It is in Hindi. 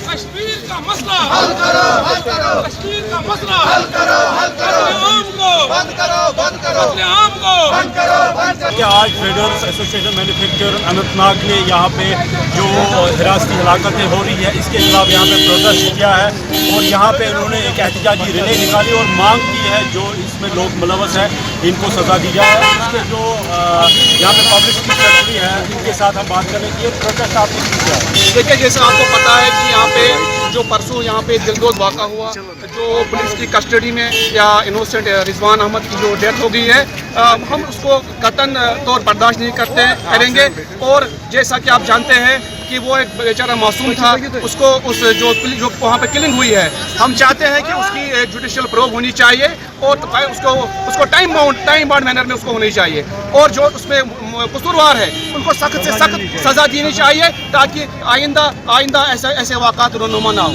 कश्मीर का मसला हल करो, कश्मीर का मसला हल करो, बंद करो, कि आज ट्रेडर्स एसोसिएशन मैन्युफैक्चरर अनंतनाग ने यहाँ पे जो हिरासती हलाकतें हो रही है इसके खिलाफ यहाँ पे प्रोटेस्ट किया है और यहाँ पे उन्होंने एक एहतजाजी रैली निकाली और मांग की है जो इसमें लोग मुलवस है इनको सज़ा दी जाए। इसके जो यहाँ पे पब्लिक सेक्रेटरी है इनके साथ हम बात करें कि ये प्रोटेस्ट आपने किया। देखिए, जैसे आपको पता है कि यहाँ पे जो परसों यहाँ पे दिलदोज वाक़ा हुआ, जो पुलिस की कस्टडी में या इनोसेंट रिजवान अहमद की जो डेथ हो गई है, हम उसको कतन तौर बर्दाश्त नहीं करेंगे। और जैसा कि आप जानते हैं कि वो एक बेचारा मासूम था, उसको जो वहाँ पे किलिंग हुई है, हम चाहते हैं कि उसकी जुडिशियल प्रोब होनी चाहिए और उसको टाइम बाउंड मैनर में उसको होनी चाहिए और जो उसमें कसूरवार है उनको सख्त से सख्त सज़ा देनी चाहिए ताकि आइंदा ऐसे वाक़ात रोनुमा ना हो।